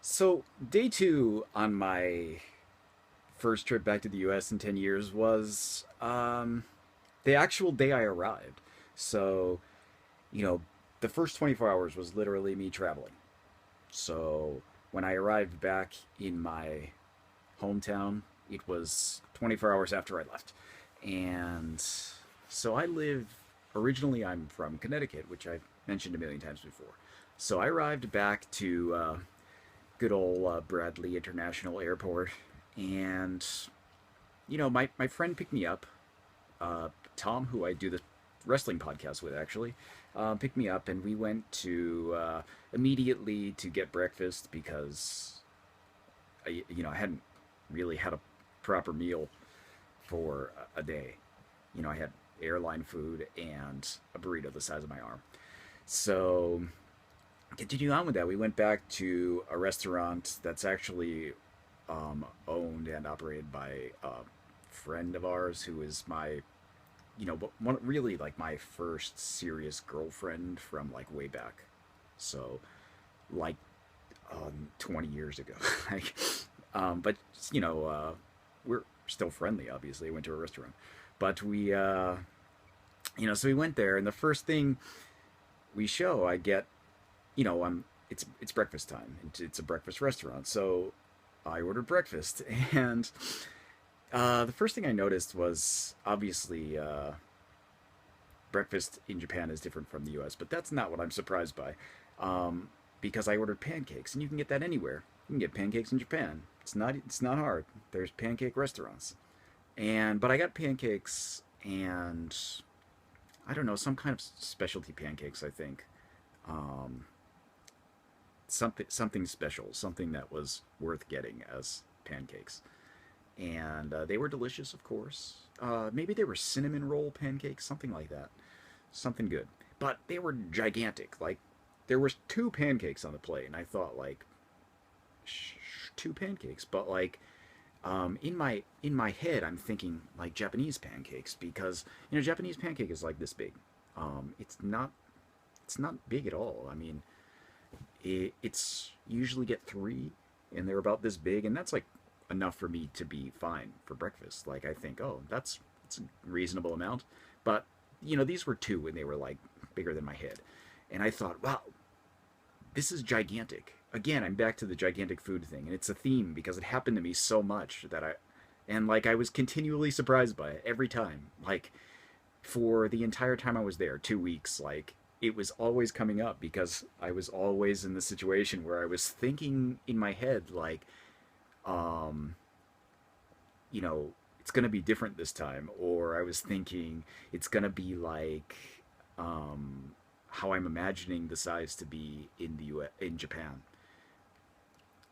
So, day two on my first trip back to the US in 10 years was the actual day I arrived. So, you know, the first 24 hours was literally me traveling. So, when I arrived back in my hometown, it was 24 hours after I left. And so I live, originally, I'm from Connecticut, which I've mentioned a million times before. So I arrived back to good old Bradley International Airport. And, my friend picked me up. Tom, who I do the wrestling podcast with, actually, picked me up, and we went to immediately to get breakfast because I hadn't really had a proper meal for a day. I had airline food and a burrito the size of my arm. So continue on with that. We went back to a restaurant that's actually owned and operated by a friend of ours who is my, but one really like my first serious girlfriend from like way back. So like 20 years ago. like, but we're still friendly. Obviously, I went to a restaurant, but so we went there, and the first thing we show, I get, it's breakfast time. It's a breakfast restaurant, so I ordered breakfast, and the first thing I noticed was obviously breakfast in Japan is different from the U.S., but that's not what I'm surprised by, because I ordered pancakes, and you can get that anywhere. You can get pancakes in Japan. It's not hard. There's pancake restaurants, but I got pancakes and I don't know, some kind of specialty pancakes. I think um, something special, something that was worth getting as pancakes, and they were delicious, of course. Maybe they were cinnamon roll pancakes, something like that, something good. But they were gigantic. Like there was two pancakes on the plate, and I thought like two pancakes, but like in my head, I'm thinking like Japanese pancakes because Japanese pancake is like this big. It's not big at all. I mean, it's usually get three, and they're about this big, and that's like enough for me to be fine for breakfast. Like I think, oh, that's a reasonable amount. But these were two, and they were like bigger than my head, and I thought, wow, this is gigantic. Again, I'm back to the gigantic food thing, and it's a theme because it happened to me so much and like I was continually surprised by it every time. Like for the entire time I was there, 2 weeks, like it was always coming up because I was always in the situation where I was thinking in my head like, um, it's gonna be different this time, or I was thinking it's gonna be like, um, how I'm imagining the size to be in the in Japan,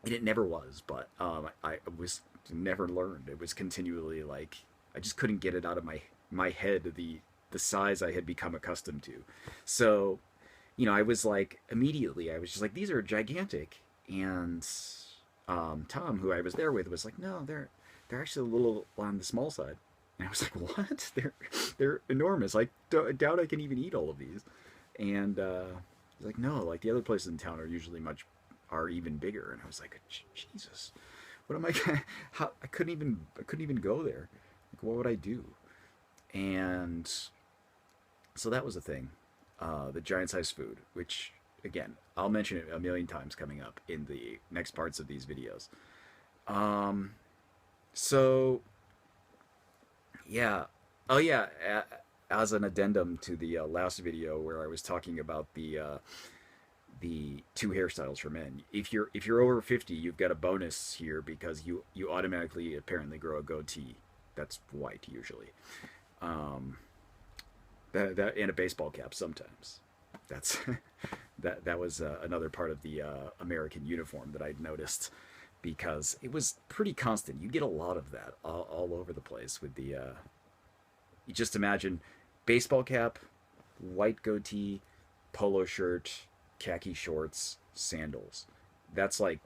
and it never was. But I was never learned. It was continually like I just couldn't get it out of my head the size I had become accustomed to. So I was like immediately I was just like these are gigantic, and Tom, who I was there with, was like no, they're actually a little on the small side. And I was like, what? They're enormous. Like, doubt I can even eat all of these. And he's like, no, like the other places in town are even bigger. And I was like, Jesus, what am I? How I couldn't even go there. Like, what would I do? And so that was the thing, the giant size food, which again I'll mention it a million times coming up in the next parts of these videos. Um, so yeah, oh yeah. As an addendum to the last video where I was talking about the two hairstyles for men. If you're over 50, you've got a bonus here because you automatically apparently grow a goatee. That's white usually. Um, that and a baseball cap sometimes. That's that was another part of the American uniform that I'd noticed because it was pretty constant. You get a lot of that all over the place with the. You just imagine baseball cap, white goatee, polo shirt, khaki shorts, sandals. That's like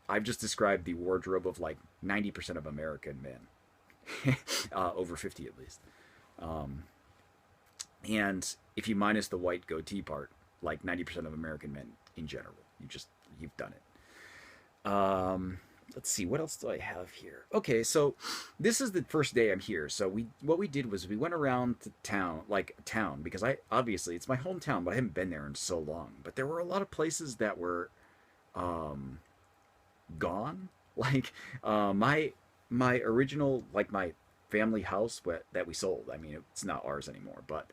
I've just described the wardrobe of like 90% of American men, over 50 at least. Um, and if you minus the white goatee part, like 90% of American men in general, you've done it. Um, let's see, what else do I have here? Okay, so this is the first day I'm here. So what we did was we went around to town, like town, because I obviously it's my hometown, but I haven't been there in so long. But there were a lot of places that were um gone. Like my original, like my family house that we sold. I mean, it's not ours anymore, but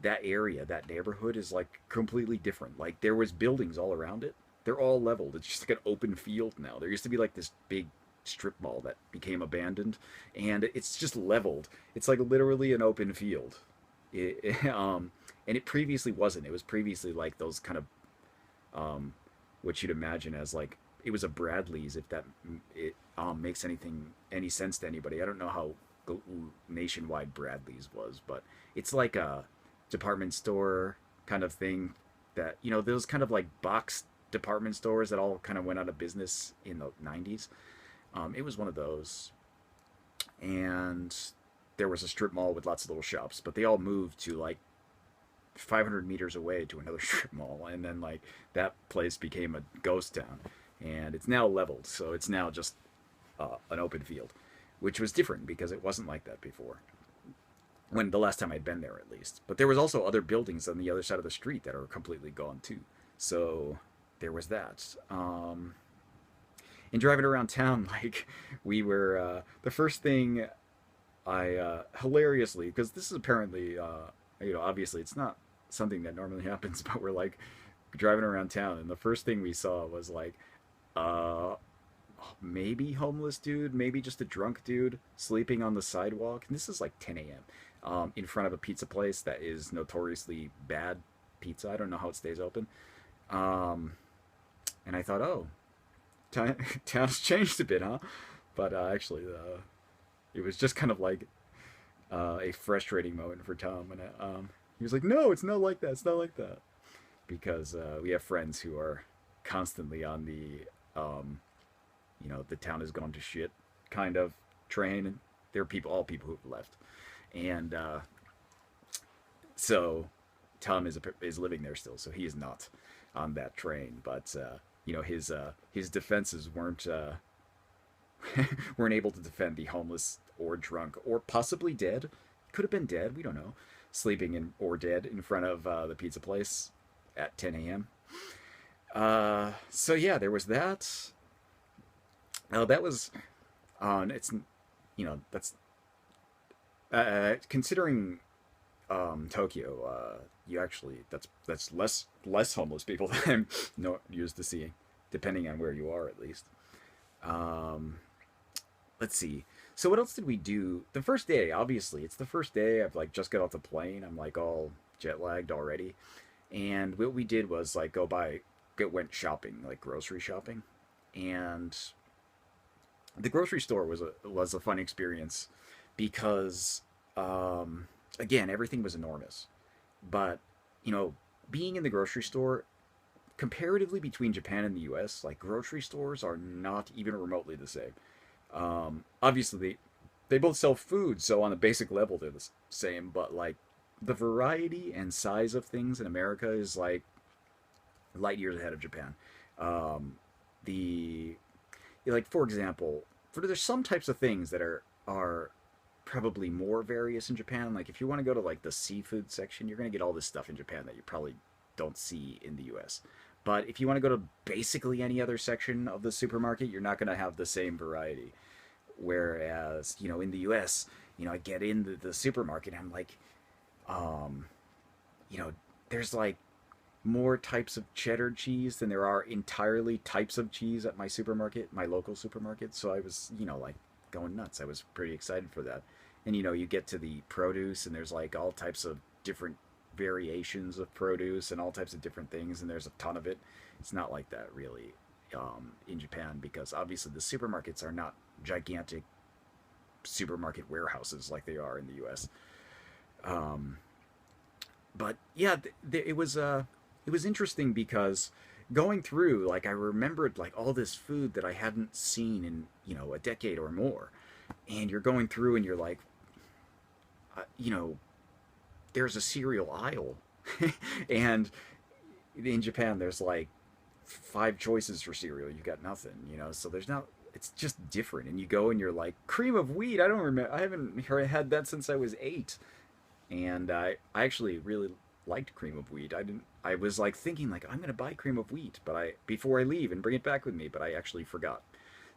that area, that neighborhood is like completely different. Like there was buildings all around it. They're all leveled. It's just like an open field now. There used to be like this big strip mall that became abandoned, and it's just leveled. It's like literally an open field. And it previously wasn't. It was previously like those kind of um, what you'd imagine as like it was a Bradley's, if that it makes any sense to anybody. I don't know how nationwide Bradley's was, but it's like a department store kind of thing that those kind of like box department stores that all kind of went out of business in the 90s. It was one of those, and there was a strip mall with lots of little shops, but they all moved to like 500 meters away to another strip mall, and then like that place became a ghost town, and it's now leveled, so it's now just an open field, which was different because it wasn't like that before. When the last time I'd been there, at least. But there was also other buildings on the other side of the street that are completely gone too. So there was that. And driving around town, like we were the first thing I hilariously, because this is apparently obviously it's not something that normally happens, but we're like driving around town, and the first thing we saw was like uh maybe homeless dude, maybe just a drunk dude sleeping on the sidewalk. And this is like 10 a.m. In front of a pizza place that is notoriously bad pizza. I don't know how it stays open. Um, and I thought, oh, town's changed a bit, huh? But actually, it was just kind of like a frustrating moment for Tom. And he was like, no, it's not like that. It's not like that. Because we have friends who are constantly on um, the town has gone to shit kind of train. And there are all people who've left. And so Tom is living there still, so he is not on that train. But his defenses weren't able to defend the homeless or drunk or possibly dead. Could have been dead. We don't know. Sleeping in or dead in front of the pizza place at 10 a.m. So yeah, there was that. That was on. It's that's considering Tokyo. You actually that's less homeless people than I'm no used to seeing, depending on where you are at least. Um, let's see. So what else did we do? The first day, obviously, it's the first day. I've like just got off the plane. I'm like all jet lagged already. And what we did was like went shopping, like grocery shopping, and the grocery store was a fun experience because again everything was enormous, but you know being in the grocery store comparatively between Japan and the U.S., like grocery stores are not even remotely the same. Obviously, they both sell food, so on a basic level they're the same. But like the variety and size of things in America is like light years ahead of Japan. Um, the like for example, there's some types of things that are probably more various in Japan. Like if you want to go to like the seafood section, you're gonna get all this stuff in Japan that you probably don't see in the U.S. But if you want to go to basically any other section of the supermarket, you're not gonna have the same variety. Whereas in the U.S., I get into the supermarket and I'm like, um, you know, there's like more types of cheddar cheese than there are entirely types of cheese at my local supermarket. So I was, like going nuts. I was pretty excited for that. And you get to the produce and there's like all types of different variations of produce and all types of different things, and there's a ton of it. It's not like that really in Japan because obviously the supermarkets are not gigantic supermarket warehouses like they are in the U.S. Um, but yeah, it was interesting because going through, like, I remembered like all this food that I hadn't seen in a decade or more, and you're going through and you're like, uh, you know, there's a cereal aisle, and in Japan there's like five choices for cereal, you've got nothing, so there's not, it's just different. And you go and you're like, cream of wheat, I don't remember, I haven't had that since I was 8. And I actually really liked cream of wheat. I was like thinking like I'm gonna buy cream of wheat, but I before I leave and bring it back with me, but I actually forgot.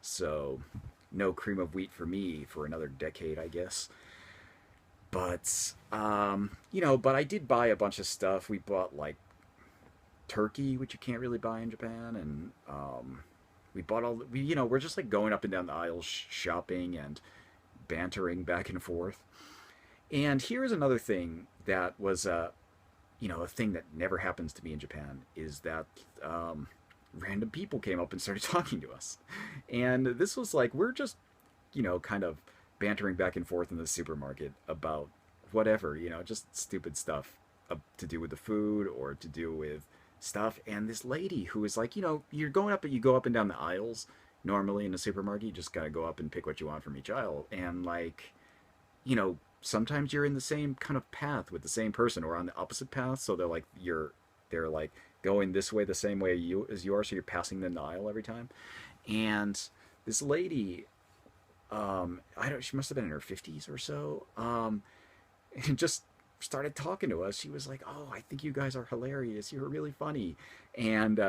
So no cream of wheat for me for another decade, I guess. But but I did buy a bunch of stuff. We bought like turkey, which you can't really buy in Japan, and we bought all. We're just like going up and down the aisles, shopping and bantering back and forth. And here's another thing that was a thing that never happens to me in Japan is that random people came up and started talking to us, and this was like we're just kind of bantering back and forth in the supermarket about whatever, just stupid stuff to do with the food or to do with stuff. And this lady who is like, you go up and down the aisles normally in a supermarket, you just gotta go up and pick what you want from each aisle, and like, sometimes you're in the same kind of path with the same person or on the opposite path, so they're like going this way the same way you are, so you're passing them the aisle every time. And this lady, I don't, she must have been in her 50s or so, and just started talking to us. She was like, "Oh, I think you guys are hilarious. You're really funny," and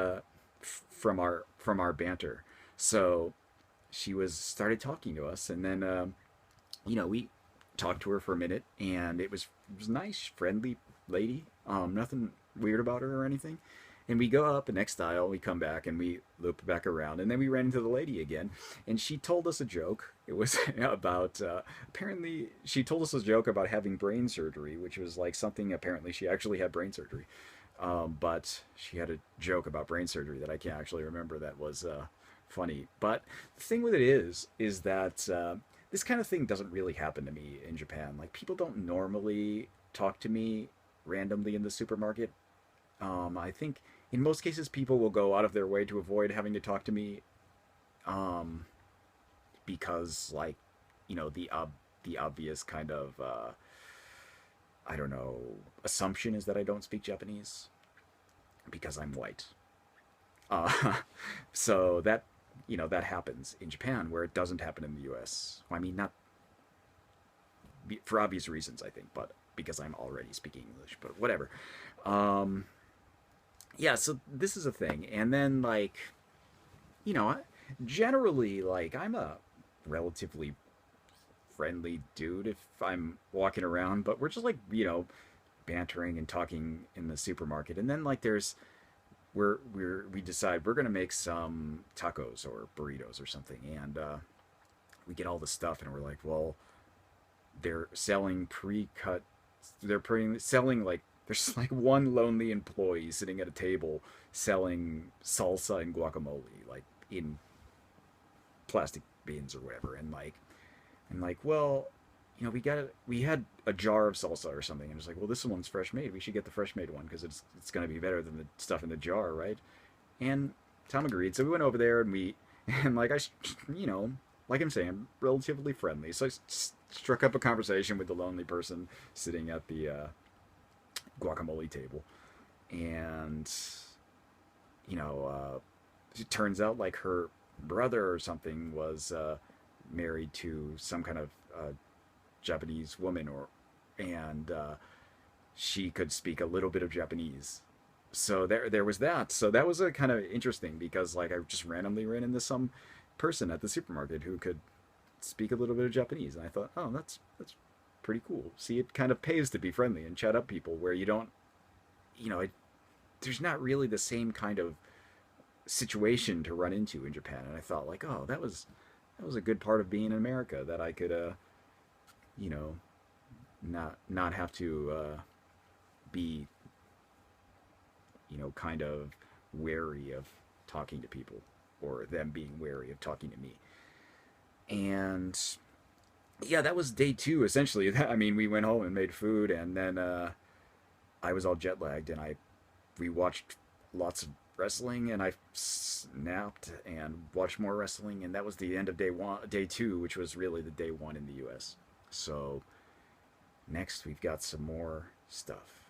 from our banter. So she was started talking to us, and then we talked to her for a minute, and it was nice, friendly lady. Nothing weird about her or anything. And we go up the next aisle, we come back, and we loop back around, and then we ran into the lady again, and she told us a joke. It was about apparently she told us a joke about having brain surgery, which was like something apparently she actually had brain surgery, but she had a joke about brain surgery that I can't actually remember that was funny. But the thing with it is that this kind of thing doesn't really happen to me in Japan. Like people don't normally talk to me randomly in the supermarket. I think in most cases people will go out of their way to avoid having to talk to me, um, because like the obvious kind of I don't know, assumption is that I don't speak Japanese because I'm white. Uh, so that happens in Japan where it doesn't happen in the U.S. Well, I mean, not for obvious reasons, I think, but because I'm already speaking English. But whatever. Um, yeah, so this is a thing, and then like you know, generally like I'm a relatively friendly dude if I'm walking around, but we're just like bantering and talking in the supermarket, and then like we decide we're gonna make some tacos or burritos or something, and we get all the stuff, and we're like, well, they're selling pre-cut. Selling like there's like one lonely employee sitting at a table selling salsa and guacamole like in plastic bins or whatever, and like well, we had a jar of salsa or something, and it's like, well, this one's fresh made. We should get the fresh made one because it's gonna be better than the stuff in the jar, right? And Tom agreed. So we went over there and we and like you know, like I'm saying, relatively friendly. So I struck up a conversation with the lonely person sitting at the guacamole table, and it turns out like her brother or something was married to some kind of Japanese woman, and she could speak a little bit of Japanese. So there was that. So that was a kind of interesting because like I just randomly ran into some person at the supermarket who could speak a little bit of Japanese, and I thought, oh, that's pretty cool. See, it kind of pays to be friendly and chat up people where you don't, there's not really the same kind of situation to run into in Japan. And I thought like, oh, that was a good part of being in America, that I could you know not have to be kind of wary of talking to people, or them being wary of talking to me. And yeah, that was day two essentially. I mean, we went home and made food, and then I was all jet lagged, and I we watched lots of wrestling, and I snapped and watched more wrestling, and that was the end of day two, which was really the day one in the U.S. So next we've got some more stuff.